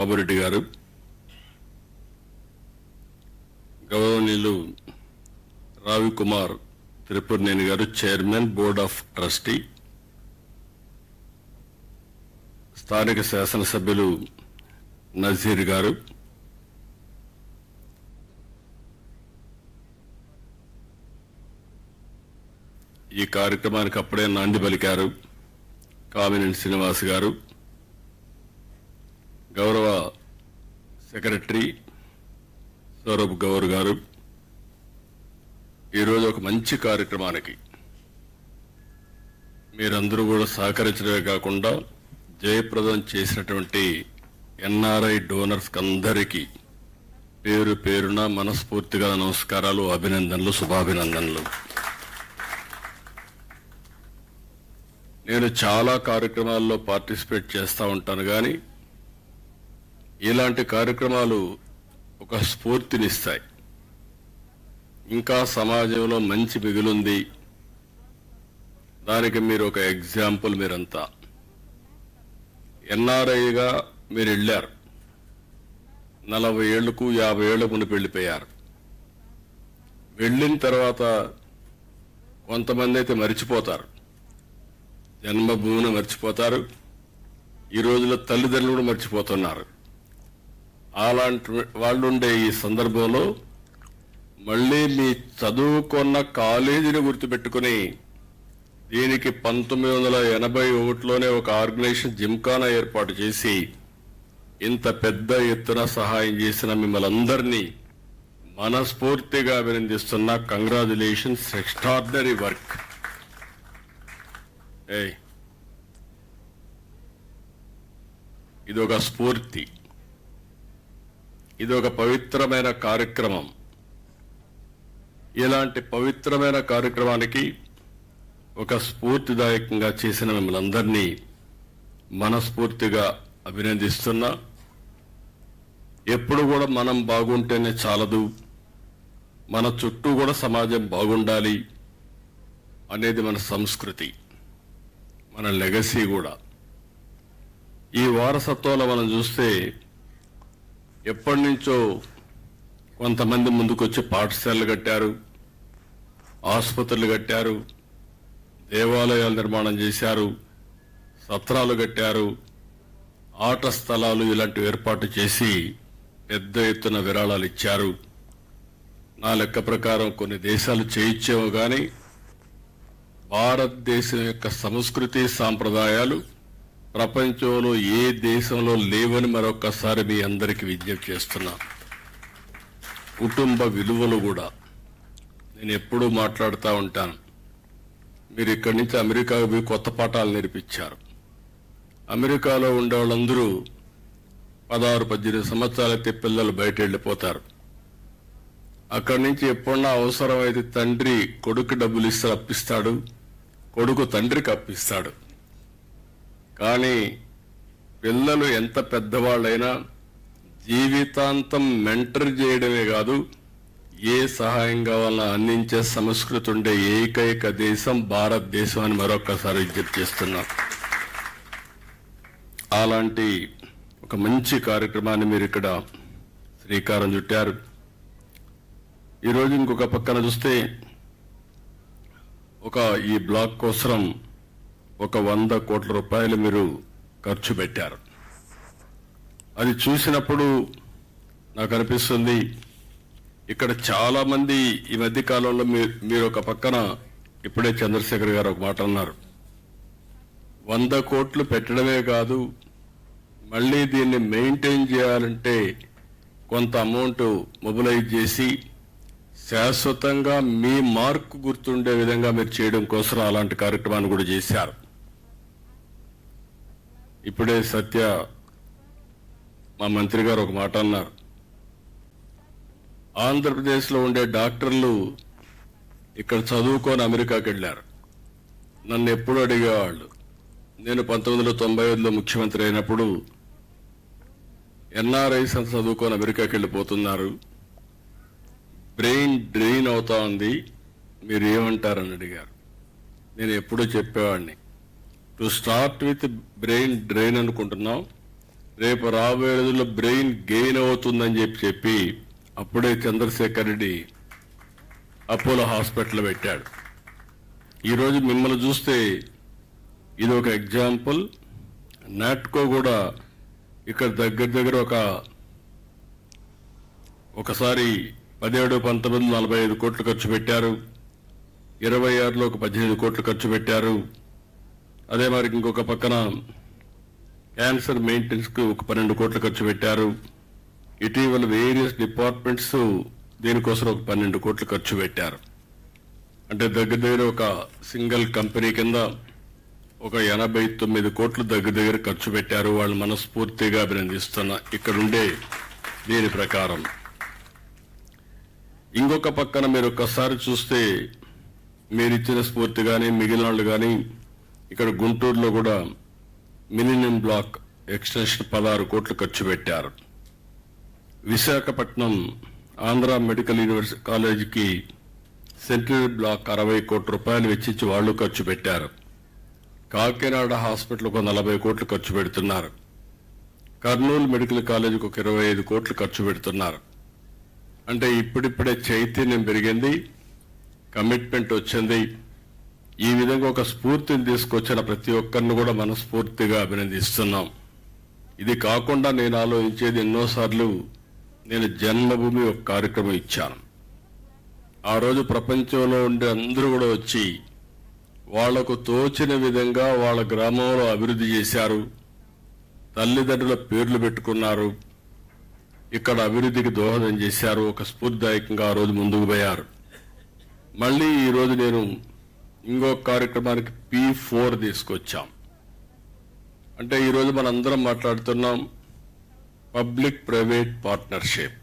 బాబురెడ్డి గారు, గౌరవనీయులు రావికుమార్ త్రిపురనేని గారు, చైర్మన్ బోర్డ్ ఆఫ్ ట్రస్టీ, స్థానిక శాసనసభ్యులు నజీర్ గారు, ఈ కార్యక్రమానికి అప్పుడే నాంది పలికారు కామినేని శ్రీనివాస్ గారు, గౌరవ సెక్రటరీ సౌరభ్ గౌర్ గారు, ఈరోజు ఒక మంచి కార్యక్రమానికి మీరందరూ కూడా సహకరించడమే కాకుండా జయప్రదం చేసినటువంటి ఎన్ఆర్ఐ డోనర్స్ అందరికీ పేరు పేరున మనస్ఫూర్తిగా నమస్కారాలు, అభినందనలు, శుభాభినందనలు. నేను చాలా కార్యక్రమాల్లో పార్టిసిపేట్ చేస్తూ ఉంటాను, కానీ ఇలాంటి కార్యక్రమాలు ఒక స్ఫూర్తినిస్తాయి. ఇంకా సమాజంలో మంచి మిగులుంది, దానికి మీరు ఒక ఎగ్జాంపుల్. మీరంతా ఎన్ఆర్ఐగా మీరు వెళ్ళారు, 40 ఏళ్లకు 50 ఏళ్లకు మునుపు వెళ్ళిపోయారు. వెళ్ళిన తర్వాత కొంతమంది అయితే మర్చిపోతారు, జన్మభూమిని మర్చిపోతారు, ఈ రోజుల్లో తల్లిదండ్రులు కూడా మర్చిపోతున్నారు. అలాంటి వాళ్ళు ఉండే ఈ సందర్భంలో మళ్ళీ మీ చదువుకున్న కాలేజీని గుర్తుపెట్టుకుని దీనికి 1981లోనే ఒక ఆర్గనైజేషన్ జిమ్ఖానా ఏర్పాటు చేసి ఇంత పెద్ద ఎత్తున సహాయం చేసిన మిమ్మల్ని అందరినీ మనస్ఫూర్తిగా అభినందిస్తున్నా. Congratulations, extraordinary work. ఇదొక స్ఫూర్తి, ఇదొక పవిత్రమైన కార్యక్రమం. ఇలాంటి పవిత్రమైన కార్యక్రమానికి ఒక స్ఫూర్తిదాయకంగా చేసిన మిమ్మల్ని అందరినీ మనస్ఫూర్తిగా అభినందిస్తున్నా. ఎప్పుడు కూడా మనం బాగుంటేనే చాలదు, మన చుట్టూ కూడా సమాజం బాగుండాలి అనేది మన సంస్కృతి, మన లెగసీ కూడా. ఈ వారసత్వంలో మనం చూస్తే ఎప్పటి నుంచో కొంతమంది ముందుకొచ్చి పాఠశాలలు కట్టారు, ఆసుపత్రులు కట్టారు, దేవాలయాలు నిర్మాణం చేశారు, సత్రాలు కట్టారు, ఆట స్థలాలు ఇలాంటివి ఏర్పాటు చేసి పెద్ద ఎత్తున విరాళాలు ఇచ్చారు. నా లెక్క ప్రకారం కొన్ని దేశాలు చేయించేమో కానీ భారతదేశం యొక్క సంస్కృతి సాంప్రదాయాలు ప్రపంచంలో ఏ దేశంలో లేవని మరొకసారి మీ అందరికీ విజ్ఞప్తి చేస్తున్నా. కుటుంబ విలువలు కూడా నేను ఎప్పుడూ మాట్లాడుతూ ఉంటాను. మీరు ఇక్కడి నుంచి అమెరికాకు పోయి కొత్త పాఠాలు నేర్పించారు. అమెరికాలో ఉండే వాళ్ళందరూ 16-18 సంవత్సరాలైతే పిల్లలు బయట వెళ్ళిపోతారు. అక్కడి నుంచి ఎప్పుడన్నా అవసరమైతే తండ్రి కొడుకు డబ్బులు ఇస్తే అప్పిస్తాడు, కొడుకు తండ్రికి అప్పిస్తాడు. కానీ పిల్లలు ఎంత పెద్దవాళ్ళైనా జీవితాంతం మెంటర్ చేయడమే కాదు, ఏ సహాయం కావాలన్నా అందించే సంస్కృతి ఉండే ఏకైక దేశం భారతదేశం అని మరొకసారి విజ్ఞప్తి చేస్తున్నాం. అలాంటి ఒక మంచి కార్యక్రమాన్ని మీరు ఇక్కడ శ్రీకారం చుట్టారు. ఈరోజు ఇంకొక పక్కన చూస్తే ఈ బ్లాక్ కోసం ఒక 100 కోట్ల రూపాయలు మీరు ఖర్చు పెట్టారు. అది చూసినప్పుడు నాకు అనిపిస్తుంది, ఇక్కడ చాలా మంది ఈ మధ్య కాలంలో మీరు ఒక పక్కన ఇప్పుడే చంద్రశేఖర్ గారు ఒక మాట అన్నారు, 100 కోట్లు పెట్టడమే కాదు, మళ్ళీ దీన్ని మెయింటైన్ చేయాలంటే కొంత అమౌంట్ మొబిలైజ్ చేసి శాశ్వతంగా మీ మార్కు గుర్తుండే విధంగా మీరు చేయడం కోసం అలాంటి కార్యక్రమాన్ని కూడా చేశారు. ఇప్పుడే సత్య మా మంత్రి గారు ఒక మాట అన్నారు, ఆంధ్రప్రదేశ్లో ఉండే డాక్టర్లు ఇక్కడ చదువుకొని అమెరికాకి వెళ్ళారు. నన్ను ఎప్పుడు అడిగేవాళ్ళు, నేను 1995లో ముఖ్యమంత్రి అయినప్పుడు ఎన్ఆర్ఐస్ అంతా చదువుకొని అమెరికాకి వెళ్ళిపోతున్నారు, బ్రెయిన్ డ్రెయిన్ అవుతా ఉంది, మీరు ఏమంటారని అడిగారు. నేను ఎప్పుడూ చెప్పేవాడిని, to start with brain drain అనుకుంటున్నాం, రేపు రాబోయే రోజుల్లో బ్రెయిన్ గెయిన్ అవుతుందని చెప్పి అప్పుడే చంద్రశేఖర్ రెడ్డి అపోలో హాస్పిటల్ పెట్టాడు. ఈరోజు మిమ్మల్ని చూస్తే ఇది ఒక ఎగ్జాంపుల్. నాట్కో కూడా ఇక్కడ దగ్గర ఒకసారి 17-19 45 కోట్లు ఖర్చు పెట్టారు. 26లో ఒక 18 కోట్లు ఖర్చు పెట్టారు. అదే మరి ఇంకొక పక్కన క్యాన్సర్ మెయింటెనెన్స్ కు ఒక 12 కోట్లు ఖర్చు పెట్టారు. ఇటీవల వేరియస్ డిపార్ట్మెంట్స్ దీనికోసం ఒక 12 కోట్లు ఖర్చు పెట్టారు. అంటే దగ్గర ఒక సింగిల్ కంపెనీ కింద ఒక 89 కోట్లు దగ్గర ఖర్చు పెట్టారు. వాళ్ళు మనస్ఫూర్తిగా అభినందిస్తున్నా ఇక్కడుండే దీని ప్రకారం. ఇంకొక పక్కన మీరు ఒక్కసారి చూస్తే మీరిచ్చిన స్ఫూర్తి కానీ మిగిలిన వాళ్ళు కానీ ఇక్కడ గుంటూరులో కూడా మిలీనియం బ్లాక్ ఎక్స్టెన్షన్ 16 కోట్లు ఖర్చు పెట్టారు. విశాఖపట్నం ఆంధ్ర మెడికల్ యూనివర్సిటీ కాలేజీకి సెంట్రల్ బ్లాక్ 60 కోట్ల రూపాయలు వెచ్చించి వాళ్ళు ఖర్చు పెట్టారు. కాకినాడ హాస్పిటల్ ఒక 40 కోట్లు ఖర్చు పెడుతున్నారు. కర్నూలు మెడికల్ కాలేజీకి ఒక 25 కోట్లు ఖర్చు పెడుతున్నారు. అంటే ఇప్పుడిప్పుడే చైతన్యం పెరిగింది, కమిట్మెంట్ వచ్చింది. ఈ విధంగా ఒక స్ఫూర్తిని తీసుకొచ్చిన ప్రతి ఒక్కరిని కూడా మనస్ఫూర్తిగా అభినందిస్తున్నాం. ఇది కాకుండా నేను ఆలోచించేది ఎన్నోసార్లు నేను జన్మభూమి ఒక కార్యక్రమం ఇచ్చాను. ఆ రోజు ప్రపంచంలో ఉండే అందరూ కూడా వచ్చి వాళ్లకు తోచిన విధంగా వాళ్ళ గ్రామంలో అభివృద్ధి చేశారు, తల్లిదండ్రుల పేర్లు పెట్టుకున్నారు, ఇక్కడ అభివృద్ధికి దోహదం చేశారు. ఒక స్ఫూర్తిదాయకంగా ఆ రోజు ముందుకు పోయారు. మళ్ళీ ఈ రోజు నేను ఇంకొక కార్యక్రమానికి P4 తీసుకొచ్చాం. అంటే ఈరోజు మనందరం మాట్లాడుతున్నాం పబ్లిక్ ప్రైవేట్ పార్ట్నర్షిప్.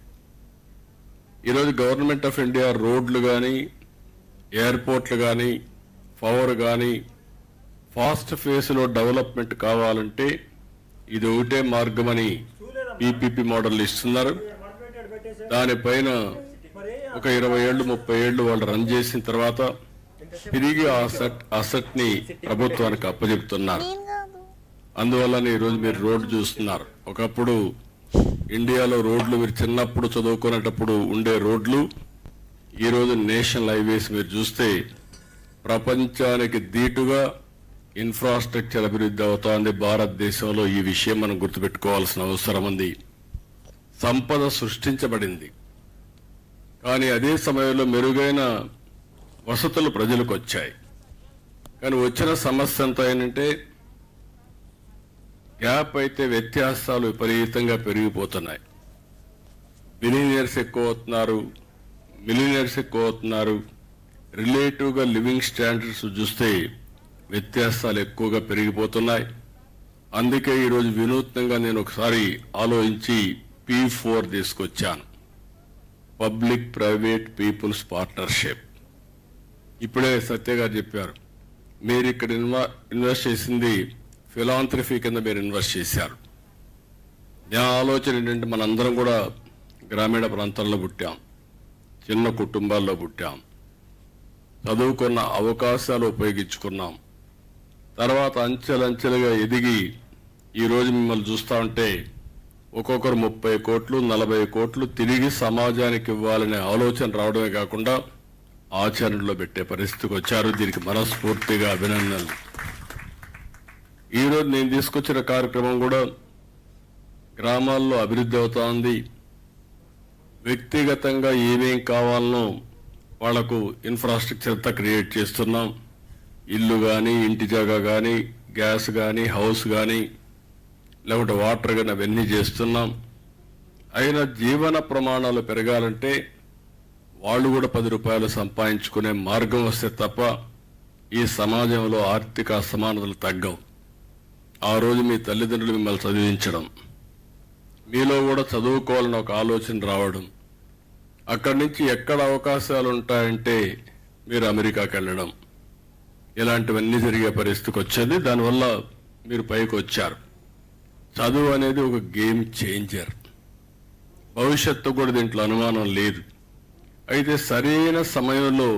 ఈరోజు గవర్నమెంట్ ఆఫ్ ఇండియా రోడ్లు కానీ, ఎయిర్పోర్ట్లు కానీ, పవర్ కానీ ఫాస్ట్ ఫేస్లో డెవలప్మెంట్ కావాలంటే ఇది ఒకటే మార్గమని PPP మోడల్ ఇస్తున్నారు. దానిపైన ఒక 20 ఏళ్లు 30 ఏళ్లు వాళ్ళు రన్ చేసిన తర్వాత తిరిగి అసెట్ ని ప్రభుత్వానికి అప్పచెప్తున్నారు. అందువల్లనే ఈరోజు మీరు రోడ్డు చూస్తున్నారు. ఒకప్పుడు ఇండియాలో రోడ్లు మీరు చిన్నప్పుడు చదువుకునేటప్పుడు ఉండే రోడ్లు ఈరోజు నేషనల్ హైవేస్ మీరు చూస్తే ప్రపంచానికి దీటుగా ఇన్ఫ్రాస్ట్రక్చర్ అభివృద్ధి అవుతోంది భారతదేశంలో. ఈ విషయం మనం గుర్తుపెట్టుకోవాల్సిన అవసరం ఉంది. సంపద సృష్టించబడింది, కానీ అదే సమయంలో మెరుగైన వసతులు ప్రజలకు వచ్చాయి. కానీ వచ్చిన సమస్య ఎంత ఏంటంటే గ్యాప్ అయితే వ్యత్యాసాలు విపరీతంగా పెరిగిపోతున్నాయి. బిలియనీర్స్ ఎక్కువ అవుతున్నారు, మిలియనీర్స్ ఎక్కువ అవుతున్నారు. రిలేటివ్గా లివింగ్ స్టాండర్డ్స్ చూస్తే వ్యత్యాసాలు ఎక్కువగా పెరిగిపోతున్నాయి. అందుకే ఈరోజు వినూత్నంగా నేను ఒకసారి ఆలోచించి P4 తీసుకొచ్చాను, పబ్లిక్ ప్రైవేట్ పీపుల్స్ పార్ట్నర్షిప్. ఇప్పుడే సత్య గారు చెప్పారు, మీరు ఇక్కడ ఇన్వెస్ట్ చేసింది ఫిలాంథ్రఫీ కింద మీరు ఇన్వెస్ట్ చేశారు. నా ఆలోచన ఏంటంటే మనందరం కూడా గ్రామీణ ప్రాంతాల్లో పుట్టాం, చిన్న కుటుంబాల్లో పుట్టాం, చదువుకున్న అవకాశాలు ఉపయోగించుకున్నాం. తర్వాత అంచెలంచెలుగా ఎదిగి ఈరోజు మిమ్మల్ని చూస్తూ ఉంటే ఒక్కొక్కరు 30 కోట్లు 40 కోట్లు తిరిగి సమాజానికి ఇవ్వాలనే ఆలోచన రావడమే కాకుండా ఆచరణలో పెట్టే పరిస్థితికి వచ్చారు. దీనికి మనస్ఫూర్తిగా అభినందనలు. ఈరోజు నేను తీసుకొచ్చిన కార్యక్రమం కూడా గ్రామాల్లో అభివృద్ధి అవుతా ఉంది. వ్యక్తిగతంగా ఏమేం కావాలనో వాళ్లకు ఇన్ఫ్రాస్ట్రక్చర్ అంతా క్రియేట్ చేస్తున్నాం. ఇల్లు కానీ, ఇంటి జాగా కానీ, గ్యాస్ కానీ, హౌస్ కానీ, లేకుంటే వాటర్ కానీ అవన్నీ చేస్తున్నాం. అయినా జీవన ప్రమాణాలు పెరగాలంటే వాళ్ళు కూడా 10 రూపాయలు సంపాదించుకునే మార్గం వస్తే తప్ప ఈ సమాజంలో ఆర్థిక అసమానతలు తగ్గవు. ఆ రోజు మీ తల్లిదండ్రులు మిమ్మల్ని చదివించడం, మీలో కూడా చదువుకోవాలని ఒక ఆలోచన రావడం, అక్కడి నుంచి ఎక్కడ అవకాశాలు ఉంటాయంటే మీరు అమెరికాకి వెళ్ళడం, ఇలాంటివన్నీ జరిగే పరిస్థితికి వచ్చేది. దానివల్ల మీరు పైకి వచ్చారు. చదువు అనేది ఒక గేమ్ చేంజర్. భవిష్యత్తు కూడా దీంట్లో అనుమానం లేదు. అయితే సరైన సమయంలో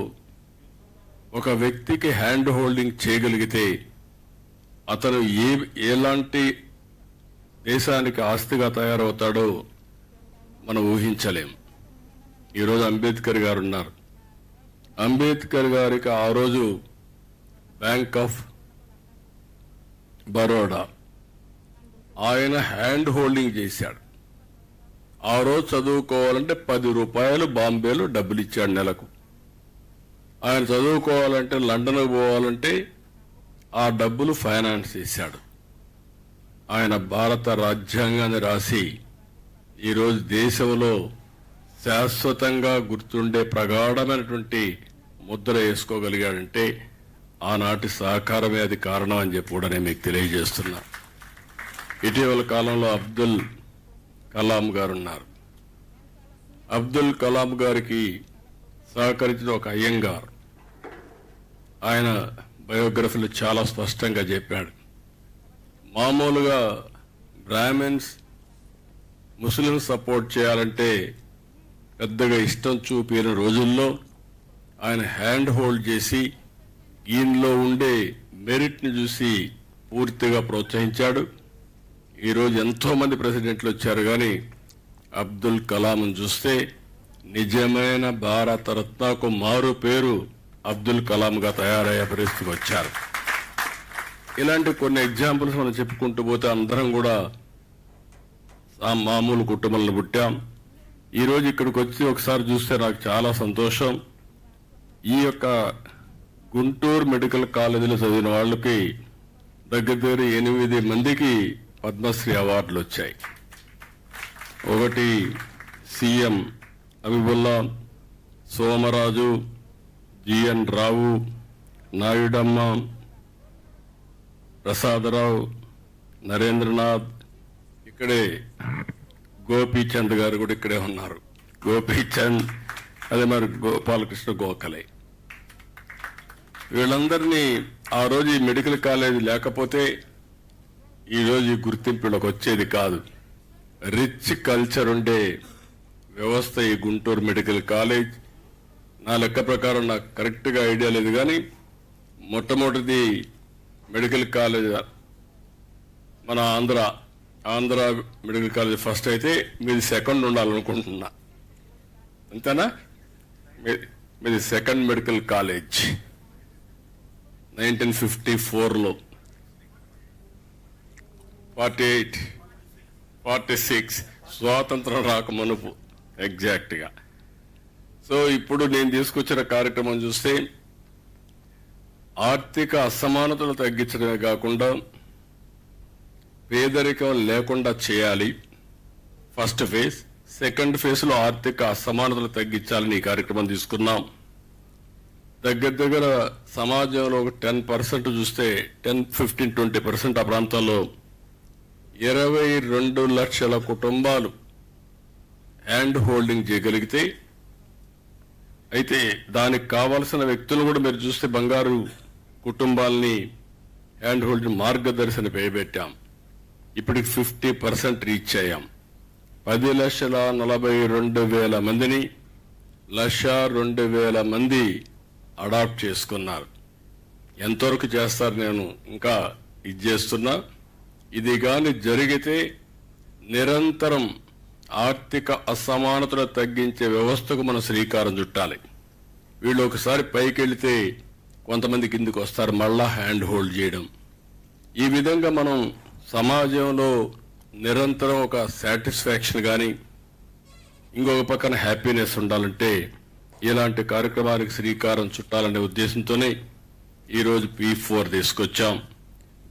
ఒక వ్యక్తికి హ్యాండ్ హోల్డింగ్ చేయగలిగితే అతను ఎలాంటి దేశానికి ఆస్తిగా తయారవుతాడో మనం ఊహించలేం. ఈరోజు అంబేద్కర్ గారు ఉన్నారు. అంబేద్కర్ గారికి ఆ రోజు బ్యాంక్ ఆఫ్ బరోడా ఆయన హ్యాండ్ హోల్డింగ్ చేశాడు. ఆ రోజు చదువుకోవాలంటే 10 రూపాయలు బాంబేలో డబ్బులు ఇచ్చాడు నెలకు. ఆయన చదువుకోవాలంటే లండన్ పోవాలంటే ఆ డబ్బులు ఫైనాన్స్ చేశాడు. ఆయన భారత రాజ్యాంగాన్ని రాసి ఈరోజు దేశంలో శాశ్వతంగా గుర్తుండే ప్రగాఢమైనటువంటి ముద్ర వేసుకోగలిగాడంటే ఆనాటి సహకారమే అది కారణం అని చెప్పి కూడా నేను మీకు తెలియజేస్తున్నా. ఇటీవల కాలంలో అబ్దుల్ కలాం గారు ఉన్నారు. అబ్దుల్ కలాం గారికి సహకరించిన ఒక అయ్యంగార్ ఆయన బయోగ్రఫీలో చాలా స్పష్టంగా చెప్పాడు. మామూలుగా బ్రాహ్మిన్స్ ముస్లిం సపోర్ట్ చేయాలంటే పెద్దగా ఇష్టం చూపిన రోజుల్లో ఆయన హ్యాండ్ హోల్డ్ చేసి ఈయనలో ఉండే మెరిట్ని చూసి పూర్తిగా ప్రోత్సహించాడు. ఈరోజు ఎంతో మంది ప్రెసిడెంట్లు వచ్చారు, కానీ అబ్దుల్ కలాంను చూస్తే నిజమైన భారత రత్నకు మారు పేరు అబ్దుల్ కలాంగా తయారయ్యే పరిస్థితికి వచ్చారు. ఇలాంటి కొన్ని ఎగ్జాంపుల్స్ మనం చెప్పుకుంటూ పోతే అందరం కూడా మామూలు కుటుంబంలో పుట్టాం. ఈరోజు ఇక్కడికి వచ్చి ఒకసారి చూస్తే నాకు చాలా సంతోషం. ఈ యొక్క గుంటూరు మెడికల్ కాలేజీలో చదివిన వాళ్ళకి దగ్గర 8 మందికి పద్మశ్రీ అవార్డులు వచ్చాయి. ఒకటి సీఎం అబిబుల్లా, సోమరాజు, జిఎన్ రావు, నాయుడమ్మ, ప్రసాదరావు, నరేంద్రనాథ్, ఇక్కడే గోపీచంద్ గారు కూడా ఇక్కడే ఉన్నారు. గోపీచంద్, అదే మరి గోపాలకృష్ణ గోఖలే. వీళ్ళందరినీ ఆ రోజు ఈ మెడికల్ కాలేజీ లేకపోతే ఈరోజు ఈ గుర్తింపులకు వచ్చేది కాదు. రిచ్ కల్చర్ ఉండే వ్యవస్థ ఈ గుంటూరు మెడికల్ కాలేజ్. నా లెక్క ప్రకారం నాకు కరెక్ట్గా ఐడియా లేదు, కానీ మొట్టమొదటిది మెడికల్ కాలేజ్ మన ఆంధ్ర మెడికల్ కాలేజ్ ఫస్ట్ అయితే మీది సెకండ్ ఉండాలనుకుంటున్నా. అంతేనా? మీది సెకండ్ మెడికల్ కాలేజ్ 1954లో, 48, 46 స్వాతంత్రం రాక మునుపు ఎగ్జాక్ట్గా. సో ఇప్పుడు నేను తీసుకొచ్చిన కార్యక్రమం చూస్తే ఆర్థిక అసమానతలు తగ్గించడమే కాకుండా పేదరికం లేకుండా చేయాలి ఫస్ట్ ఫేజ్. సెకండ్ ఫేజ్ లో ఆర్థిక అసమానతలు తగ్గించాలని ఈ కార్యక్రమం తీసుకున్నాం. దగ్గర సమాజంలో ఒక 10% చూస్తే 10, 15, 20% ఆ ప్రాంతాల్లో 22 లక్షల కుటుంబాలు హ్యాండ్ హోల్డింగ్ చేయగలిగితే, అయితే దానికి కావాల్సిన వ్యక్తులు కూడా మీరు చూస్తే బంగారు కుటుంబాలని హ్యాండ్ హోల్డింగ్ మార్గదర్శన పెట్టాం. ఇప్పటికి 50% రీచ్ అయ్యాం. 10,42,000 మందిని 1,02,000 మంది అడాప్ట్ చేసుకున్నారు. ఎంతవరకు చేస్తారు నేను ఇంకా ఇది చేస్తున్నా. ఇది కానీ జరిగితే నిరంతరం ఆర్థిక అసమానతలు తగ్గించే వ్యవస్థకు మనం శ్రీకారం చుట్టాలి. వీళ్ళు ఒకసారి పైకి వెళితే కొంతమంది కిందికి వస్తారు, మళ్ళా హ్యాండ్ హోల్డ్ చేయడం. ఈ విధంగా మనం సమాజంలో నిరంతరం ఒక సాటిస్ఫాక్షన్ కానీ ఇంకొక పక్కన హ్యాపీనెస్ ఉండాలంటే ఇలాంటి కార్యక్రమానికి శ్రీకారం చుట్టాలనే ఉద్దేశంతోనే ఈరోజు P4 తీసుకొచ్చాం.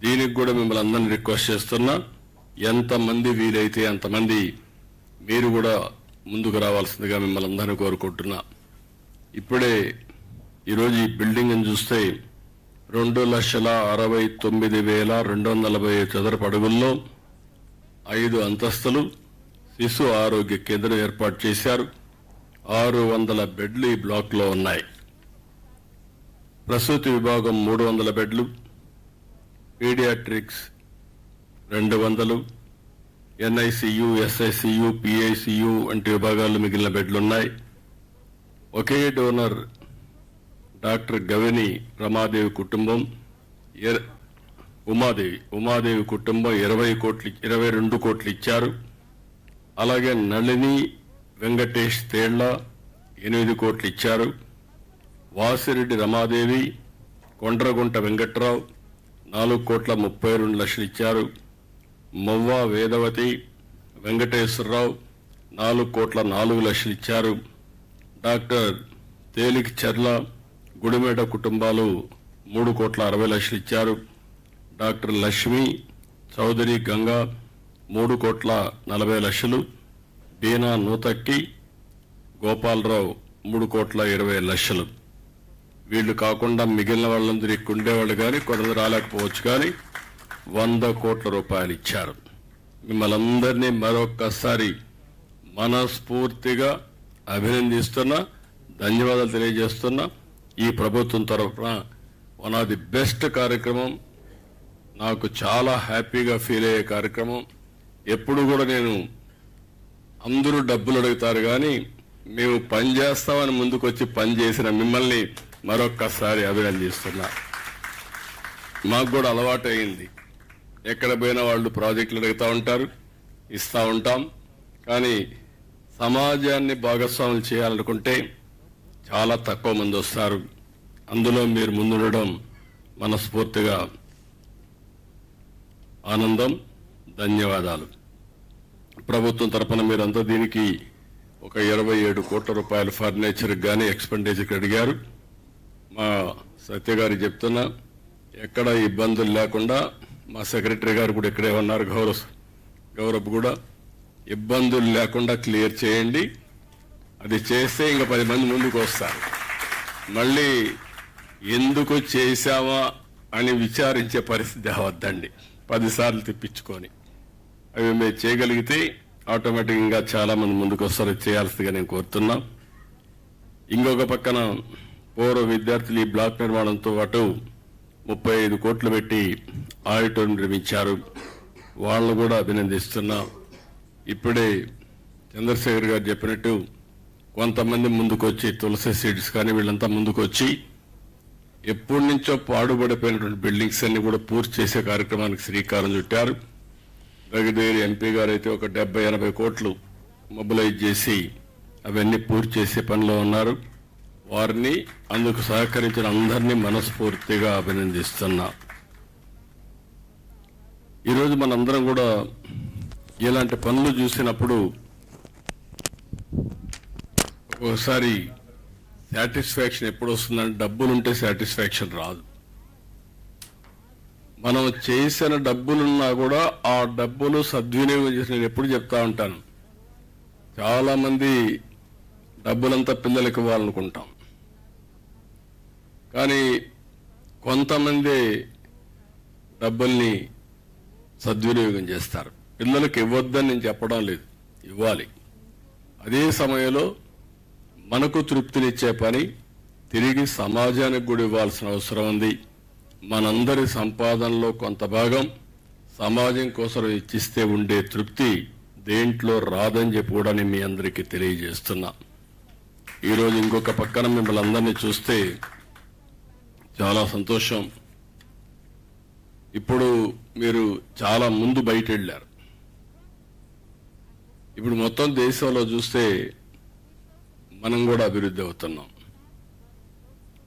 దీనికి కూడా మిమ్మల్ని అందరినీ రిక్వెస్ట్ చేస్తున్నా, ఎంతమంది వీలైతే అంతమంది మీరు కూడా ముందుకు రావాల్సిందిగా మిమ్మల్ని అందరినీ కోరుకుంటున్నా. ఇప్పుడే ఈరోజు ఈ బిల్డింగ్ చూస్తే 2,69,240 చదరపు అడుగుల్లో 5 అంతస్తులు శిశు ఆరోగ్య కేంద్రం ఏర్పాటు చేశారు. 600 బెడ్లు ఈ బ్లాక్ లో ఉన్నాయి. ప్రసూతి విభాగం 300 బెడ్లు, పీడియాట్రిక్స్ 200, NICU, SICU, PICU వంటి విభాగాల్లో మిగిలిన బెడ్లున్నాయి. ఒకే డోనర్ డాక్టర్ గవిని రమాదేవి కుటుంబం ఉమాదేవి కుటుంబం 22 కోట్లు ఇచ్చారు. అలాగే నళిని వెంకటేష్ తేళ్ల 8 కోట్లు ఇచ్చారు. వాసిరెడ్డి రమాదేవి, కొండ్రగుంట వెంకట్రావు 4,32,00,000 ఇచ్చారు. మొవ్వ వేదవతి, వెంకటేశ్వరరావు 4,04,00,000 ఇచ్చారు. డాక్టర్ తేలికి చర్ల, గుడిమేట కుటుంబాలు 3,60,00,000 ఇచ్చారు. డాక్టర్ లక్ష్మి, చౌదరి గంగా 3,40,00,000. బీనా నూతక్కి, గోపాలరావు 3,20,00,000. వీళ్ళు కాకుండా మిగిలిన వాళ్ళందరూ ఇక్కడ ఉండేవాళ్ళు కానీ కొందరు రాలేకపోవచ్చు, కానీ 100 కోట్ల రూపాయలు ఇచ్చారు. మిమ్మల్ని అందరినీ మరొక్కసారి మనస్ఫూర్తిగా అభినందిస్తున్నా, ధన్యవాదాలు తెలియజేస్తున్నా. ఈ ప్రభుత్వం తరఫున వన్ ఆఫ్ ది బెస్ట్ కార్యక్రమం, నాకు చాలా హ్యాపీగా ఫీల్ అయ్యే కార్యక్రమం. ఎప్పుడు కూడా నేను అందరూ డబ్బులు అడుగుతారు కానీ మేము పని చేస్తామని ముందుకొచ్చి పని చేసిన మిమ్మల్ని మరొక్కసారి అభినందిస్తున్నా. మాకు కూడా అలవాటు అయింది, ఎక్కడ పోయినా వాళ్ళు ప్రాజెక్టులు అడుగుతూ ఉంటారు, ఇస్తూ ఉంటాం. కానీ సమాజాన్ని భాగస్వాములు చేయాలనుకుంటే చాలా తక్కువ మంది వస్తారు. అందులో మీరు ముందుండడం మనస్ఫూర్తిగా ఆనందం, ధన్యవాదాలు. ప్రభుత్వం తరపున మీరంతా దీనికి ఒక 27 కోట్ల రూపాయలు ఫర్నిచర్కి కానీ ఎక్స్పెండిచర్కి అడిగారు. మా సత్య గారు చెప్తున్నా, ఎక్కడ ఇబ్బందులు లేకుండా, మా సెక్రటరీ గారు కూడా ఇక్కడే ఉన్నారు, గౌరవ్ కూడా, ఇబ్బందులు లేకుండా క్లియర్ చేయండి. అది చేస్తే ఇంకా 10 మంది ముందుకు వస్తారు. మళ్ళీ ఎందుకు చేశామా అని విచారించే పరిస్థితి అవద్దండి, 10 సార్లు తిప్పించుకొని. అవి మేము చేయగలిగితే ఆటోమేటిక్గా చాలా మంది ముందుకు వస్తారు, చేయాల్సిందిగా నేను కోరుతున్నా. ఇంకొక పక్కన పూర్వ విద్యార్థులు ఈ బ్లాక్ నిర్మాణంతో పాటు 35 కోట్లు పెట్టి ఆడిటోరియం నిర్మించారు. వాళ్ళను కూడా అభినందిస్తున్నా. ఇప్పుడే చంద్రశేఖర్ గారు చెప్పినట్టు కొంతమంది ముందుకొచ్చి, తులసి సీడ్స్ కానీ వీళ్ళంతా ముందుకొచ్చి ఎప్పటి నుంచో పాడుబడిపోయినటువంటి బిల్డింగ్స్ అన్ని కూడా పూర్తి చేసే కార్యక్రమానికి శ్రీకారం చుట్టారు. దగ్గర ఎంపీ గారు అయితే ఒక 70-80 కోట్లు మొబిలైజ్ చేసి అవన్నీ పూర్తి చేసే పనిలో ఉన్నారు. వారిని, అందుకు సహకరించిన అందరినీ మనస్ఫూర్తిగా అభినందిస్తున్నా. ఈరోజు మనందరం కూడా ఇలాంటి పనులు చూసినప్పుడు ఒకసారి సాటిస్ఫాక్షన్ ఎప్పుడు వస్తుందంటే, డబ్బులుంటే సాటిస్ఫాక్షన్ రాదు. మనం చేసిన డబ్బులున్నా కూడా ఆ డబ్బులు సద్వినియోగం చేసి, నేను ఎప్పుడు చెప్తా ఉంటాను, చాలా మంది డబ్బులంతా పిల్లలకి ఇవ్వాలనుకుంటాం, కానీ కొంతమంది డబ్బుల్ని సద్వినియోగం చేస్తారు. పిల్లలకి ఇవ్వద్దని నేను చెప్పడం లేదు, ఇవ్వాలి. అదే సమయంలో మనకు తృప్తినిచ్చే పని తిరిగి సమాజానికి కూడా ఇవ్వాల్సిన అవసరం ఉంది. మనందరి సంపాదనలో కొంత భాగం సమాజం కోసం ఇచ్చిస్తే ఉండే తృప్తి దేంట్లో రాదని చెప్పి కూడా నేను మీ అందరికీ తెలియజేస్తున్నా. ఈరోజు ఇంకొక పక్కన మిమ్మల్ని అందరినీ చూస్తే చాలా సంతోషం. ఇప్పుడు మీరు చాలా ముందు బయట వెళ్ళారు. ఇప్పుడు మొత్తం దేశంలో చూస్తే మనం కూడా అభివృద్ధి అవుతున్నాం.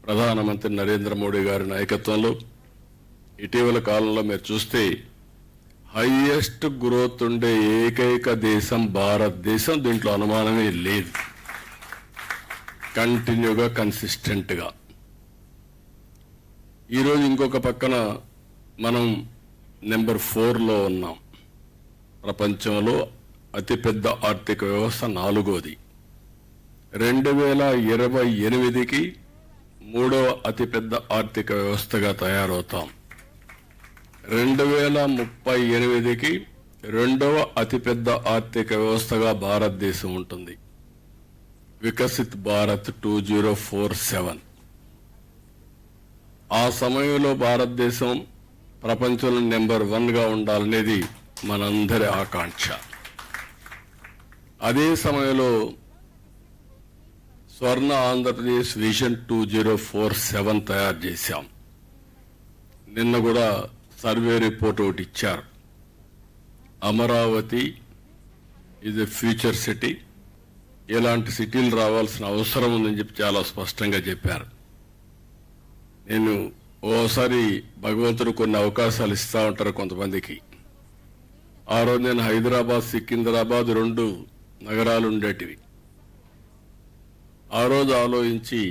ప్రధానమంత్రి నరేంద్ర మోడీ గారి నాయకత్వంలో ఇటీవల కాలంలో మీరు చూస్తే హైయెస్ట్ గ్రోత్ ఉండే ఏకైక దేశం భారతదేశం, దీంట్లో అనుమానమే లేదు. కంటిన్యూగా, కన్సిస్టెంట్గా. ఈరోజు ఇంకొక పక్కన మనం నెంబర్ 4లో ఉన్నాం. ప్రపంచంలో అతిపెద్ద ఆర్థిక వ్యవస్థ 4వది. 2028కి 3వ అతిపెద్ద ఆర్థిక వ్యవస్థగా తయారవుతాం. 2038కి 2వ అతిపెద్ద ఆర్థిక వ్యవస్థగా భారతదేశం ఉంటుంది. వికసిత్ భారత్ 2047. ఆ సమయంలో భారతదేశం ప్రపంచంలో నెంబర్ 1గా ఉండాలనేది మనందరి ఆకాంక్ష. అదే సమయంలో స్వర్ణ ఆంధ్రప్రదేశ్ విజన్ 2047 తయారు చేశాం. నిన్న కూడా సర్వే రిపోర్ట్ ఒకటి ఇచ్చారు. Amaravati is a future city, ఇలాంటి సిటీలు రావాల్సిన అవసరం ఉందని చెప్పి చాలా స్పష్టంగా చెప్పారు. నేను ఓసారి భగవంతుడు కొన్ని అవకాశాలు ఇస్తా ఉంటారు కొంతమందికి. ఆ రోజు నేను హైదరాబాద్, సికింద్రాబాద్ 2 నగరాలు ఉండేటివి. ఆ రోజు ఆలోచించి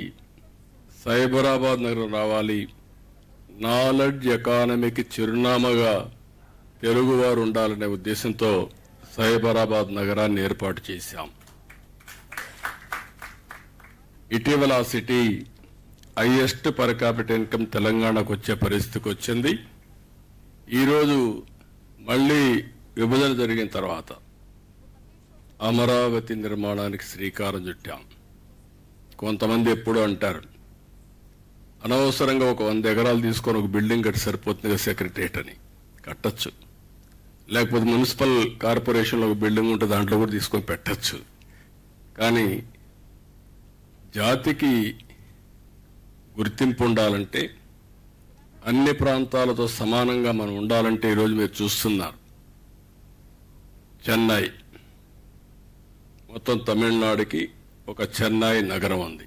సైబరాబాద్ నగరం రావాలి, నాలెడ్జ్ ఎకానమీకి చిరునామాగా తెలుగువారు ఉండాలనే ఉద్దేశంతో సైబరాబాద్ నగరాన్ని ఏర్పాటు చేశాం. ఇటీవల ఆ city highest per capital income తెలంగాణకు వచ్చే పరిస్థితికి వచ్చింది. ఈరోజు మళ్ళీ విభజన జరిగిన తర్వాత అమరావతి నిర్మాణానికి శ్రీకారం చుట్టాం. కొంతమంది ఎప్పుడు అంటారు, అనవసరంగా ఒక 100 ఎకరాలు తీసుకొని ఒక బిల్డింగ్ కట్టి సరిపోతుంది సెక్రటరియట్ అని. కట్టచ్చు, లేకపోతే మున్సిపల్ కార్పొరేషన్లో ఒక బిల్డింగ్ ఉంటే దాంట్లో కూడా తీసుకొని పెట్టచ్చు. కానీ జాతికి గుర్తింపు ఉండాలంటే, అన్ని ప్రాంతాలతో సమానంగా మనం ఉండాలంటే ఈరోజు మీరు చూస్తున్నారు, చెన్నై మొత్తం తమిళనాడుకి ఒక చెన్నై నగరం ఉంది,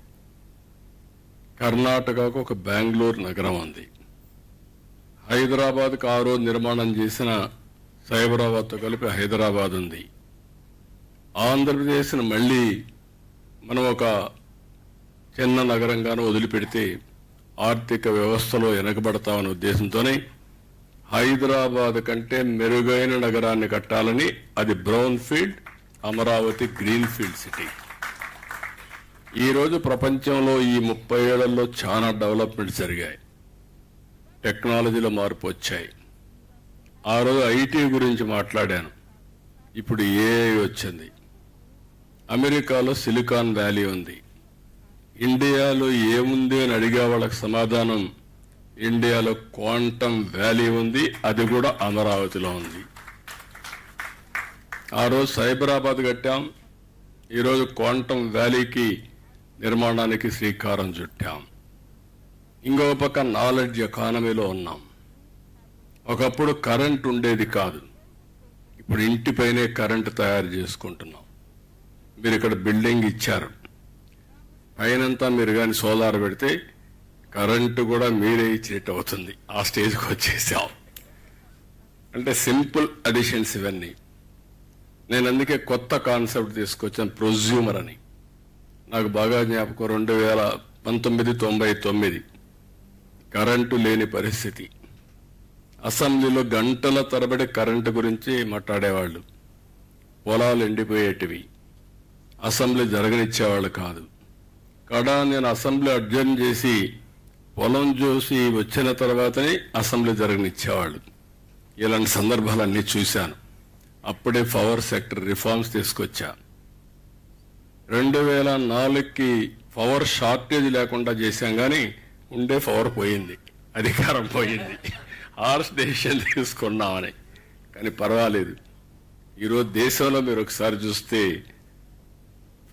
కర్ణాటకకు ఒక బెంగళూరు నగరం ఉంది, హైదరాబాద్కు ఆ రోజు నిర్మాణం చేసిన సైబరాబాద్తో కలిపి హైదరాబాద్ ఉంది. ఆంధ్రప్రదేశ్ను మళ్ళీ మనం ఒక చిన్న నగరంగానూ వదిలిపెడితే ఆర్థిక వ్యవస్థలో వెనకబడతామనే ఉద్దేశంతోనే హైదరాబాద్ కంటే మెరుగైన నగరాన్ని కట్టాలని, అది brown field, Amaravati green field city. ఈరోజు ప్రపంచంలో ఈ 30 ఏళ్లలో చాలా డెవలప్మెంట్స్ జరిగాయి, టెక్నాలజీలో మార్పు వచ్చాయి. ఆ రోజు ఐటీ గురించి మాట్లాడాను, ఇప్పుడు ఏఐ వచ్చింది. అమెరికాలో సిలికాన్ వ్యాలీ ఉంది. ఇండియాలో ఏముంది అని అడిగే వాళ్ళకి సమాధానం, ఇండియాలో క్వాంటమ్ వ్యాలీ ఉంది, అది కూడా అమరావతిలో ఉంది. ఆ రోజు సైబరాబాద్ కట్టాం, ఈరోజు క్వాంటమ్ వ్యాలీకి నిర్మాణానికి శ్రీకారం చుట్టాం. ఇంకో పక్క నాలెడ్జ్ ఎకానమీలో ఉన్నాం. ఒకప్పుడు కరెంట్ ఉండేది కాదు, ఇప్పుడు ఇంటిపైనే కరెంటు తయారు చేసుకుంటున్నాం. మీరు ఇక్కడ బిల్డింగ్ ఇచ్చారు, పైనంతా మీరు కానీ సోలార్ పెడితే కరెంటు కూడా మీరే ఇచ్చేట్టు అవుతుంది. ఆ స్టేజ్కి వచ్చేసాం. అంటే సింపుల్ అడిషన్స్ ఇవన్నీ. నేను అందుకే కొత్త కాన్సెప్ట్ తీసుకొచ్చాను, ప్రొజ్యూమర్ అని. నాకు బాగా జ్ఞాపకం, 1999 కరెంటు లేని పరిస్థితి. అసెంబ్లీలో గంటల తరబడి కరెంటు గురించి మాట్లాడేవాళ్ళు. పొలాలు ఎండిపోయేటివి, అసెంబ్లీ జరగనిచ్చేవాళ్ళు కాదు. కాడా నేను అసెంబ్లీ అడ్జర్న్ చేసి పొలం చూసి వచ్చిన తర్వాతనే అసెంబ్లీ జరగనిచ్చేవాళ్ళు. ఇలాంటి సందర్భాలన్నీ చూశాను. అప్పుడే పవర్ సెక్టర్ రిఫార్మ్స్ తీసుకొచ్చా. 2004కి పవర్ షార్టేజ్ లేకుండా చేశాం, కానీ ఉండే పవర్ పోయింది, అధికారం పోయింది. హార్ష్ డెసిషన్ తీసుకున్నామని. కానీ పర్వాలేదు, ఈరోజు దేశంలో మీరు ఒకసారి చూస్తే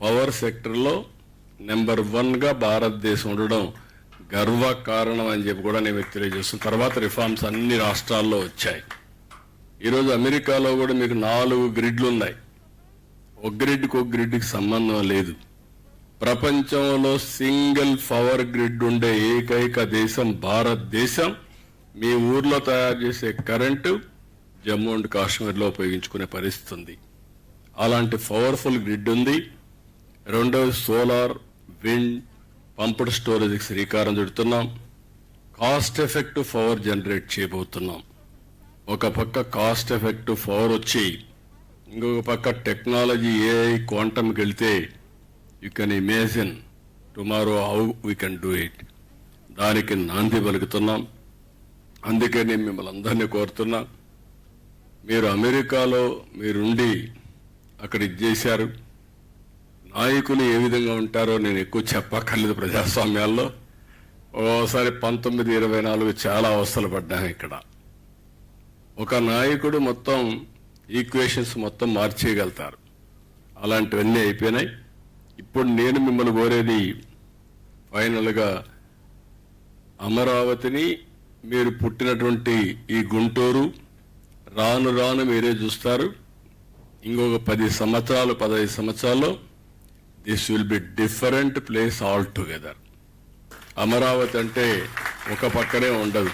పవర్ సెక్టర్లో నెంబర్ 1గా భారతదేశం ఉండడం గర్వ కారణం అని చెప్పి కూడా నేను మీకు తెలియజేస్తున్నాను. తర్వాత రిఫార్మ్స్ అన్ని రాష్ట్రాల్లో వచ్చాయి. ఈరోజు అమెరికాలో కూడా మీకు 4 గ్రిడ్లు ఉన్నాయి. ఒక గ్రిడ్కి ఒక గ్రిడ్కి సంబంధం లేదు. ప్రపంచంలో సింగిల్ పవర్ గ్రిడ్ ఉండే ఏకైక దేశం భారతదేశం. మీ ఊర్లో తయారు చేసే కరెంటు జమ్మూ అండ్ కాశ్మీర్లో ఉపయోగించుకునే పరిస్థితి ఉంది. అలాంటి పవర్ఫుల్ గ్రిడ్ ఉంది. రెండోది సోలార్, విండ్, పంప్డ్ స్టోరేజ్కి శ్రీకారం చుడుతున్నాం. కాస్ట్ ఎఫెక్టివ్ పవర్ జనరేట్ చేయబోతున్నాం. ఒక పక్క కాస్ట్ ఎఫెక్టివ్ పవర్ వచ్చి, ఇంకొక పక్క టెక్నాలజీ ఏఐ క్వాంటమ్కి వెళ్తే you can imagine tomorrow how we can do it. దానికి నాంది పలుకుతున్నాం. అందుకే నేను మిమ్మల్ని అందరినీ కోరుతున్నా, మీరు అమెరికాలో మీరుండి అక్కడ ఇది చేశారు. నాయకులు ఏ విధంగా ఉంటారో నేను ఎక్కువ చెప్పక్కర్లేదు. ప్రజాస్వామ్యాల్లో ఓసారి 1924 చాలా అవస్థలు పడ్డాను. ఇక్కడ ఒక నాయకుడు మొత్తం ఈక్వేషన్స్ మొత్తం మార్చేయగలుగుతారు. అలాంటివన్నీ అయిపోయినాయి. ఇప్పుడు నేను మిమ్మల్ని కోరేది, ఫైనల్గా అమరావతిని మీరు పుట్టినటువంటి ఈ గుంటూరు రాను రాను మీరే చూస్తారు, ఇంకొక 10 సంవత్సరాలు 15 సంవత్సరాల్లో this will be different place all together. Amaravati అంటే ఒక పక్కనే ఉండదు.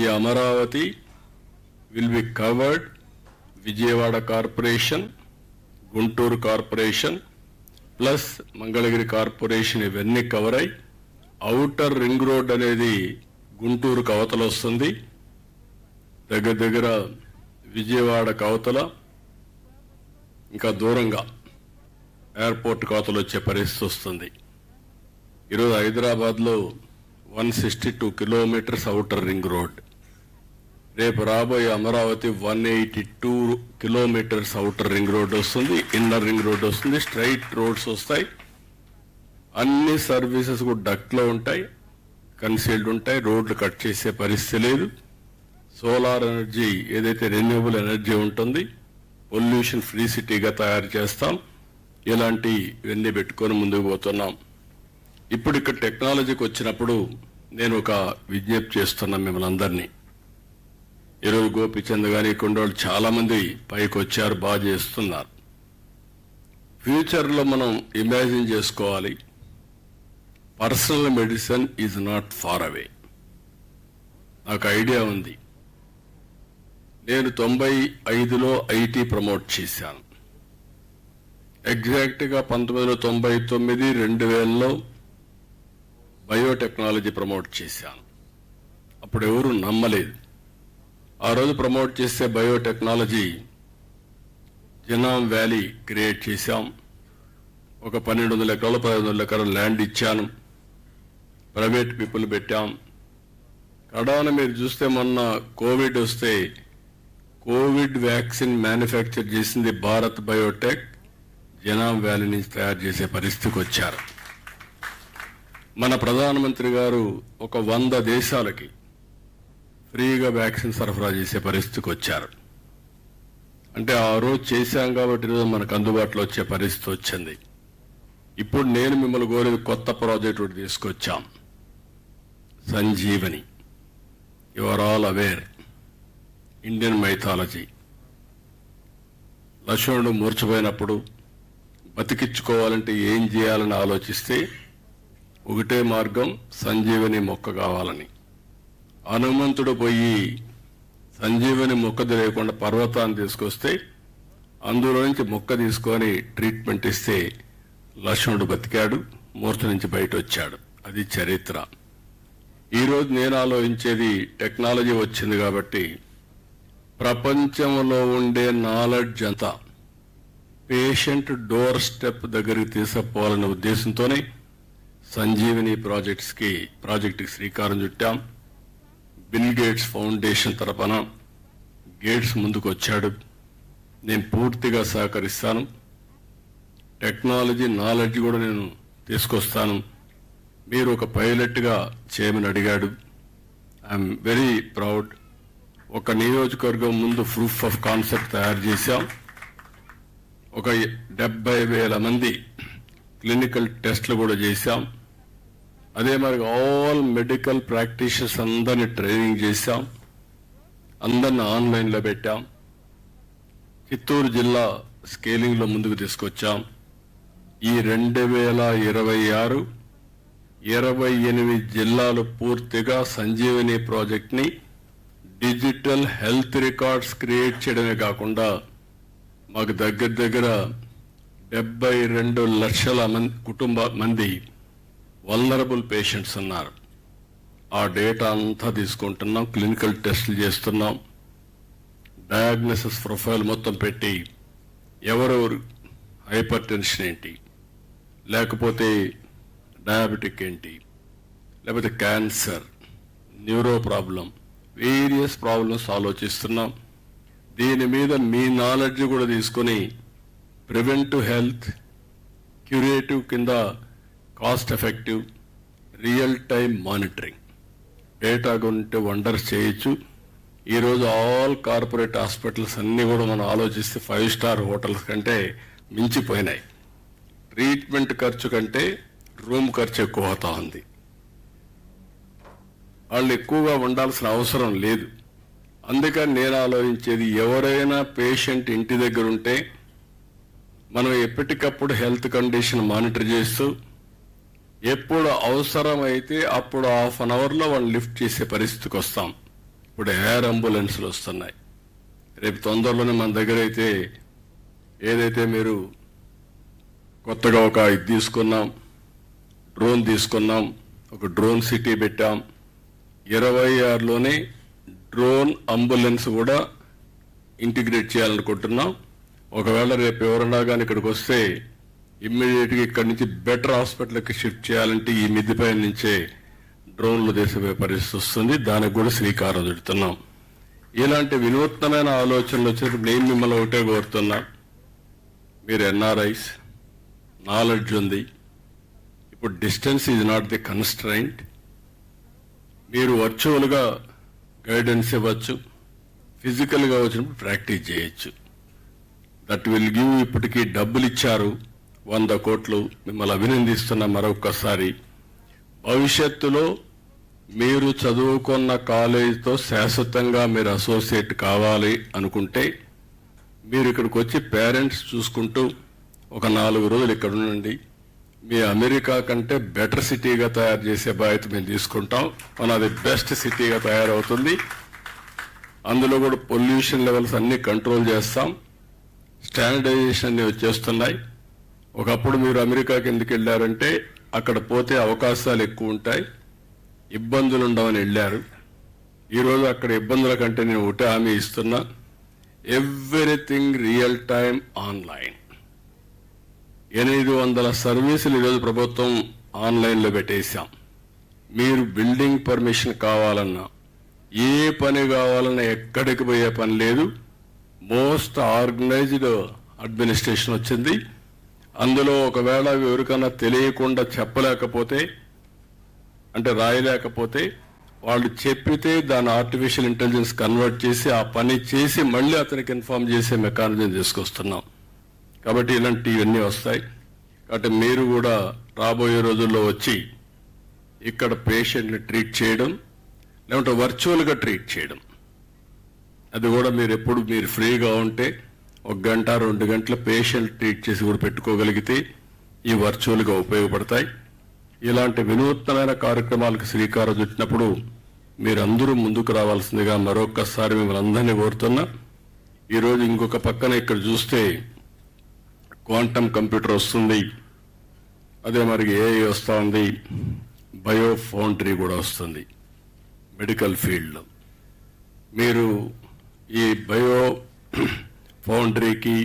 ఈ Amaravati will be covered Vijayawada corporation, Guntur corporation plus Mangalagiri corporation, ఇవన్నీ కవర్ అయి ఔటర్ రింగ్ రోడ్ అనేది గుంటూరు కవతల వస్తుంది. దగ్గర దగ్గర విజయవాడ కవతల ఇంకా దూరంగా ఎయిర్పోర్ట్ కవతలు వచ్చే పరిస్థితి వస్తుంది. ఈరోజు హైదరాబాద్లో 162 కిలోమీటర్స్ ఔటర్ రింగ్ రోడ్, రేపు రాబోయే Amaravati 182 kilometres outer ring road వస్తుంది, ఇన్నర్ రింగ్ రోడ్ వస్తుంది, స్ట్రైట్ రోడ్స్ వస్తాయి. అన్ని సర్వీసెస్ కూడా డక్ట్లో ఉంటాయి, కన్సీల్డ్ ఉంటాయి, రోడ్లు కట్ చేసే పరిస్థితి లేదు. సోలార్ ఎనర్జీ ఏదైతే రెన్యూవబుల్ ఎనర్జీ ఉంటుంది, పొల్యూషన్ ఫ్రీ సిటీగా తయారు చేస్తాం. ఇలాంటివన్నీ పెట్టుకొని ముందుకు పోతున్నాం. ఇప్పుడు ఇక్కడ టెక్నాలజీకి వచ్చినప్పుడు నేను ఒక విజ్ఞప్తి చేస్తున్నాను మిమ్మల్ని అందరినీ. ఈరోజు గోపిచంద్ గారి కొండోళ్ళు చాలా మంది పైకి వచ్చారు, బాగా చేస్తున్నారు. ఫ్యూచర్లో మనం ఇమాజిన్ చేసుకోవాలి, personal medicine is not far away. నాకు ఐడియా ఉంది. నేను 95లో ఐటీ ప్రమోట్ చేశాను. ఎగ్జాక్ట్గా 1999, 2000లో బయోటెక్నాలజీ ప్రమోట్ చేశాను. అప్పుడు ఎవరు నమ్మలేదు. ఆ రోజు ప్రమోట్ చేసే బయోటెక్నాలజీ జనామ్ వ్యాలీ క్రియేట్ చేశాం. ఒక 1200 ఎకరాలు 1500 ఎకరాలు ల్యాండ్ ఇచ్చాను, ప్రైవేట్ పీపుల్ పెట్టాం. కడాన మీరు చూస్తే మొన్న కోవిడ్ వస్తే కోవిడ్ వ్యాక్సిన్ మ్యానుఫ్యాక్చర్ చేసింది భారత్ బయోటెక్, జనామ్ వ్యాలీ నుంచి తయారు చేసే పరిస్థితికి వచ్చారు. మన ప్రధానమంత్రి గారు ఒక 100 దేశాలకి ఫ్రీగా వ్యాక్సిన్ సరఫరా చేసే పరిస్థితికి వచ్చారు. అంటే ఆ రోజు చేశాం కాబట్టి ఈరోజు మనకు అందుబాటులో వచ్చే పరిస్థితి వచ్చింది. ఇప్పుడు నేను మిమ్మల్ని కోరేది కొత్త ప్రాజెక్ట్ ఒకటి తీసుకొచ్చాం, Sanjeevani. You are all aware, Indian mythology. లక్ష్మణుడు మూర్ఛపోయినప్పుడు బతికించుకోవాలంటే ఏం చేయాలని ఆలోచిస్తే ఒకటే మార్గం, సంజీవని మొక్క కావాలని. హనుమంతుడు పోయి సంజీవని మొక్క తెలియకుండా పర్వతాన్ని తీసుకొస్తే అందులో నుంచి మొక్క తీసుకొని ట్రీట్మెంట్ ఇస్తే లక్ష్మణుడు బతికాడు, మూర్ఛ నుంచి బయట వచ్చాడు. అది చరిత్ర. ఈరోజు నేను ఆలోచించేది, టెక్నాలజీ వచ్చింది కాబట్టి ప్రపంచంలో ఉండే నాలెడ్జ్ అంతా పేషెంట్ డోర్ స్టెప్ దగ్గరికి తీసుకుపోవాలనే ఉద్దేశంతోనే సంజీవని ప్రాజెక్టుకి శ్రీకారం చుట్టాం. బిల్ గేట్స్ ఫౌండేషన్ తరపున గేట్స్ ముందుకు వచ్చాడు. నేను పూర్తిగా సహకరిస్తాను. టెక్నాలజీ నాలెడ్జ్ కూడా నేను తీసుకొస్తాను. మీరు ఒక పైలట్గా చేయమని అడిగాడు. I'm very proud. ఒక నియోజకవర్గం ముందు ప్రూఫ్ ఆఫ్ కాన్సెప్ట్ తయారు చేశాం. ఒక 70,000 మంది క్లినికల్ టెస్ట్లు కూడా చేశాం. అదే మరి ఆల్ మెడికల్ ప్రాక్టీషనర్స్ అందరినీ ట్రైనింగ్ చేశాం. అందరిని ఆన్లైన్లో పెట్టాం. చిత్తూరు జిల్లా స్కేలింగ్లో ముందుకు తీసుకొచ్చాం. ఈ 2026 28 జిల్లాలు పూర్తిగా సంజీవని ప్రాజెక్ట్ని డిజిటల్ హెల్త్ రికార్డ్స్ క్రియేట్ చేయడమే కాకుండా మాకు దగ్గర 72 లక్షల మంది వల్నరబుల్ పేషెంట్స్ ఉన్నారు. ఆ డేటా అంతా తీసుకుంటున్నాం, క్లినికల్ టెస్టులు చేస్తున్నాం, డయాగ్నోసిస్ ప్రొఫైల్ మొత్తం పెట్టి ఎవరెవరు హైపర్ టెన్షన్ ఏంటి, లేకపోతే డయాబెటిక్ ఏంటి, లేకపోతే cancer, neuro problem, various problems ఆలోచిస్తున్నాం. దీని మీద మీ నాలెడ్జ్ కూడా తీసుకొని ప్రివెంటివ్ హెల్త్, క్యూరేటివ్ కింద cost effective, real time monitoring data గురించి వండర్స్ చేయొచ్చు. ఈరోజు ఆల్ కార్పొరేట్ హాస్పిటల్స్ అన్నీ కూడా మనం ఆలోచిస్తే 5 స్టార్ హోటల్స్ కంటే మించిపోయినాయి. ట్రీట్మెంట్ ఖర్చు కంటే రూమ్ ఖర్చు ఎక్కువ అవుతా ఉంది. వాళ్ళు ఎక్కువగా ఉండాల్సిన అవసరం లేదు. అందుకని నేను ఆలోచించేది, ఎవరైనా పేషెంట్ ఇంటి దగ్గర ఉంటే మనం ఎప్పటికప్పుడు హెల్త్ కండిషన్ మానిటర్ చేస్తూ ఎప్పుడు అవసరమైతే అప్పుడు 1/2 అవర్లో వాళ్ళు లిఫ్ట్ చేసే పరిస్థితికి వస్తాం. ఇప్పుడు ఎయిర్ అంబులెన్స్లు వస్తున్నాయి. రేపు తొందరలోనే మన దగ్గర అయితే ఏదైతే మీరు కొత్తగా ఒక ఇది తీసుకున్నాం, డ్రోన్ తీసుకున్నాం, ఒక డ్రోన్ సిటీ పెట్టాం. 26లోనే డ్రోన్ అంబులెన్స్ కూడా ఇంటిగ్రేట్ చేయాలనుకుంటున్నాం. ఒకవేళ రేపు ఎవరన్నా కానీ ఇక్కడికి వస్తే ఇమ్మీడియట్గా ఇక్కడి నుంచి బెటర్ హాస్పిటల్కి షిఫ్ట్ చేయాలంటే ఈ మిద్దిపై నుంచే డ్రోన్లు దేశమే పరిస్థితి వస్తుంది. దానికి కూడా శ్రీకారం చుడుతున్నాం. ఇలాంటి వినూత్నమైన ఆలోచనలు వచ్చినప్పుడు నేను మిమ్మల్ని ఒకటే కోరుతున్నా, మీరు ఎన్ఆర్ఐస్, నాలెడ్జ్ ఉంది. ఇప్పుడు distance is not the constraint. మీరు వర్చువల్గా గైడెన్స్ ఇవ్వచ్చు, ఫిజికల్గా వచ్చినప్పుడు ప్రాక్టీస్ చేయొచ్చు. That will give. ఇప్పటికీ డబ్బులు ఇచ్చారు 100 కోట్లు. మిమ్మల్ని అభినందిస్తున్నా మరొకసారి. భవిష్యత్తులో మీరు చదువుకున్న కాలేజీతో శాశ్వతంగా మీరు అసోసియేట్ కావాలి అనుకుంటే మీరు ఇక్కడికి వచ్చి పేరెంట్స్ చూసుకుంటూ ఒక 4 రోజులు ఇక్కడ ఉండండి. మీ అమెరికా కంటే బెటర్ సిటీగా తయారు చేసే బాధ్యత మేము తీసుకుంటాం. మన అది బెస్ట్ సిటీగా తయారవుతుంది. అందులో కూడా పొల్యూషన్ లెవెల్స్ అన్ని కంట్రోల్ చేస్తాం. స్టాండర్డైజేషన్ అన్ని వచ్చేస్తున్నాయి. ఒకప్పుడు మీరు అమెరికాకి ఎందుకు వెళ్ళారంటే అక్కడ పోతే అవకాశాలు ఎక్కువ ఉంటాయి, ఇబ్బందులు ఉండవని వెళ్ళారు. ఈరోజు అక్కడ ఇబ్బందుల కంటే నేను ఒకటే హామీ ఇస్తున్నా, ఎవ్రీథింగ్ రియల్ టైమ్ ఆన్లైన్. 800 సర్వీసులు ఈరోజు ప్రభుత్వం ఆన్లైన్లో పెట్టేశాం. మీరు బిల్డింగ్ పర్మిషన్ కావాలన్నా, ఏ పని కావాలన్నా ఎక్కడికి పోయే పని లేదు. మోస్ట్ ఆర్గనైజ్డ్ అడ్మినిస్ట్రేషన్ వచ్చింది. అందులో ఒకవేళ ఎవరికన్నా తెలియకుండా చెప్పలేకపోతే, అంటే రాయలేకపోతే, వాళ్ళు చెప్పితే దాన్ని ఆర్టిఫిషియల్ ఇంటెలిజెన్స్ కన్వర్ట్ చేసి ఆ పని చేసి మళ్ళీ అతనికి ఇన్ఫార్మ్ చేసే మెకానిజం తీసుకొస్తున్నాం. కాబట్టి ఇలాంటివన్నీ వస్తాయి. కాబట్టి మీరు కూడా రాబోయే రోజుల్లో వచ్చి ఇక్కడ పేషెంట్ని ట్రీట్ చేయడం, లేకుంటే వర్చువల్గా ట్రీట్ చేయడం, అది కూడా మీరు ఎప్పుడు మీరు ఫ్రీగా ఉంటే 1 గంట 2 గంటల పేషెంట్ ట్రీట్ చేసి కూడా పెట్టుకోగలిగితే ఈ వర్చువల్గా ఉపయోగపడతాయి. ఇలాంటి వినూత్నమైన కార్యక్రమాలకు శ్రీకారం చుట్టినప్పుడు మీరందరూ ముందుకు రావాల్సిందిగా మరొక్కసారి మిమ్మల్ని అందరినీ కోరుతున్నా. ఈరోజు ఇంకొక పక్కన ఇక్కడ చూస్తే క్వాంటమ్ కంప్యూటర్ వస్తుంది, అదే మరి ఏఐ వస్తూ ఉంది, బయో ఫౌండరీ కూడా వస్తుంది మెడికల్ ఫీల్డ్లో. మీరు ఈ బయో ఫౌండరీకి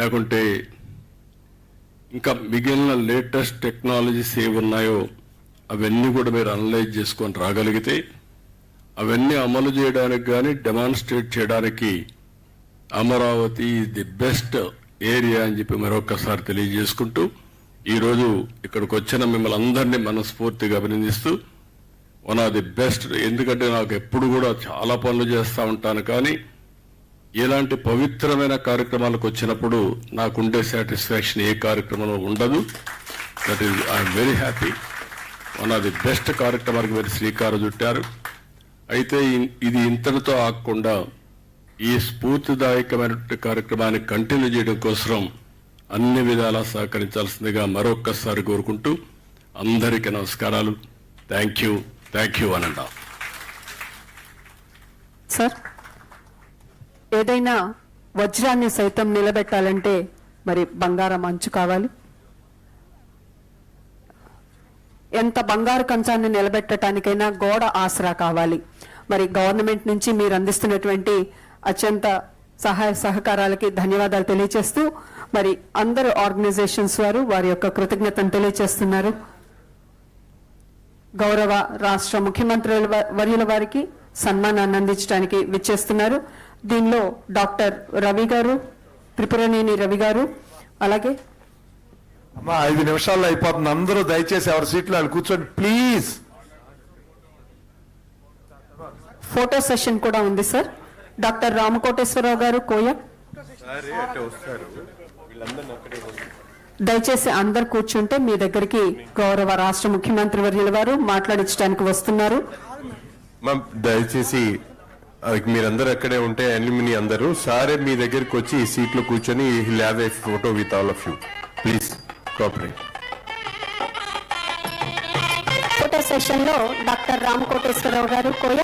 లేకుంటే ఇంకా మిగిలిన లేటెస్ట్ టెక్నాలజీస్ ఏవి ఉన్నాయో అవన్నీ కూడా మీరు అనలైజ్ చేసుకొని రాగలిగితే అవన్నీ అమలు చేయడానికి కానీ డెమాన్స్ట్రేట్ చేయడానికి అమరావతి ది బెస్ట్ ఏరియా అని చెప్పి మరొకసారి తెలియజేసుకుంటూ, ఈరోజు ఇక్కడికి వచ్చిన మిమ్మల్ని అందరినీ మనస్ఫూర్తిగా అభినందిస్తూ, వన్ ఆఫ్ ది బెస్ట్. ఎందుకంటే నాకు ఎప్పుడు కూడా చాలా పనులు చేస్తూ ఉంటాను, కానీ ఇలాంటి పవిత్రమైన కార్యక్రమాలకు వచ్చినప్పుడు నాకుండే సాటిస్ఫాక్షన్ ఏ కార్యక్రమంలో ఉండదు. That is I'm very happy. One of the best కార్యక్రమానికి మీరు శ్రీకారం చుట్టారు. అయితే ఇది ఇంతటితో ఆగకుండా ఈ స్ఫూర్తిదాయకమైనటువంటి కార్యక్రమాన్ని కంటిన్యూ చేయడం కోసం అన్ని విధాలా సహకరించాల్సిందిగా మరొక్కసారి కోరుకుంటూ అందరికీ నమస్కారాలు. Thank you అనండా. సార్, ఏదైనా వజ్రాన్ని సైతం నిలబెట్టాలంటే మరి బంగారం అంచు కావాలి. ఎంత బంగారు కంచాన్ని నిలబెట్టడానికైనా గోడ ఆసరా కావాలి. మరి గవర్నమెంట్ నుంచి మీరు అందిస్తున్నటువంటి అత్యంత సహాయ సహకారాలకి ధన్యవాదాలు తెలియజేస్తూ మరి అందరు ఆర్గనైజేషన్స్ వారు వారి యొక్క కృతజ్ఞతను తెలియజేస్తున్నారు. గౌరవ రాష్ట్ర ముఖ్యమంత్రుల వర్యుల వారికి సన్మానాన్ని అందించడానికి విచ్చేస్తున్నారు. దీనిలో డాక్టర్ రవి గారు, త్రిపురనేని రవి గారు, అలాగే అమ్మా 5 నిమిషాల్లో అయిపోతుంది. అందరూ దయచేసి ఎవరి సీట్లో వాళ్ళు కూర్చోండి ప్లీజ్. ఫోటో సెషన్ కూడా ఉంది సార్. డాక్టర్ రామకోటేశ్వరరావు గారు కోయ, దయచేసి అందరు కూర్చుంటే మీ దగ్గరికి గౌరవ రాష్ట్ర ముఖ్యమంత్రి వర్యుల వారు మాట్లాడించడానికి వస్తున్నారు. దయచేసి మీరందరూ అక్కడే ఉంటే ఎలిమిని అందరూ సారే మీ దగ్గరికి వచ్చి ఈ సీట్లో కూర్చొని hill have a photo with all of you please cooperate. Photo session లో డాక్టర్ రామ్ కోటేశ్వరరావు గారు కోయ,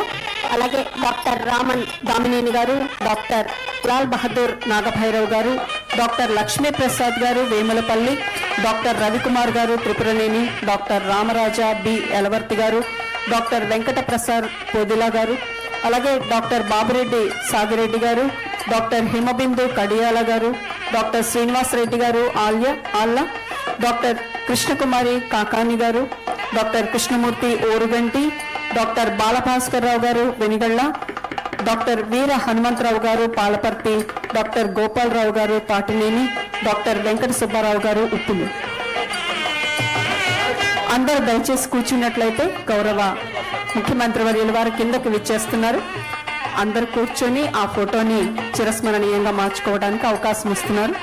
అలాగే డాక్టర్ రామన్ దామినేని గారు, డాక్టర్ లాల్ బహదూర్ నాగభైరవ్ గారు, డాక్టర్ లక్ష్మీ ప్రసాద్ గారు వేములపల్లి, డాక్టర్ రవికుమార్ గారు త్రిపురనేని, డాక్టర్ రామరాజా బి ఎలవర్తి గారు, డాక్టర్ వెంకట ప్రసాద్ పోదిలా గారు, అలాగే డాక్టర్ బాబురెడ్డి సాగిరెడ్డి గారు, డాక్టర్ హిమబిందు కడియాల గారు, డాక్టర్ శ్రీనివాసరెడ్డి గారు ఆల్లా, డాక్టర్ కృష్ణకుమారి కాకాని గారు, డాక్టర్ కృష్ణమూర్తి ఓరుగంటి, డాక్టర్ బాలభాస్కర్ రావు గారు వెనిగళ్ల, డాక్టర్ వీర హనుమంతరావు గారు పాలపర్తి, డాక్టర్ గోపాలరావు గారు పాటినేని, డాక్టర్ వెంకట సుబ్బారావు గారు ఉప్పులు. అందరూ దయచేసి కూర్చున్నట్లయితే గౌరవ ముఖ్యమంత్రి వర్యుల వారు కిందకి విచ్చేస్తున్నారు. అందరూ కూర్చొని ఆ ఫోటోని చిరస్మరణీయంగా మార్చుకోవడానికి అవకాశం ఇస్తున్నారు.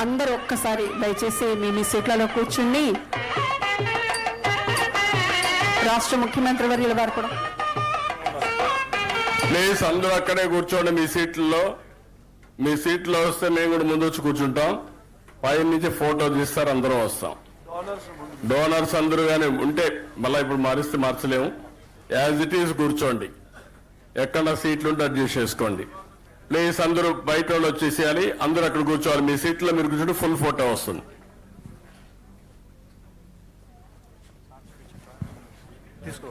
అందరూ ఒక్కసారి దయచేసి మీ సీట్లలో కూర్చుని రాష్ట్ర ముఖ్యమంత్రి వర్యుల వారు కూడా ప్లీజ్ అందరూ అక్కడే కూర్చోండి మీ సీట్లలో. మీ సీట్లో వస్తే మేము కూడా ముందు వచ్చి కూర్చుంటాం. పై నుంచి ఫోటో తీస్తారు, అందరం వస్తాం. డోనర్స్ అందరూ కానీ ఉంటే మళ్ళీ ఇప్పుడు మారిస్తే మార్చలేము. యాజ్ ఇట్ ఈజ్ కూర్చోండి. ఎక్కడ సీట్లు ఉంటే అడ్జస్ట్ చేసుకోండి. ప్లీజ్ అందరూ బయట వాళ్ళు వచ్చేసేయాలి. అందరూ అక్కడ కూర్చోవాలి. మీ సీట్లో మీరు కూర్చుంటే ఫుల్ ఫోటో వస్తుంది. తీసుకో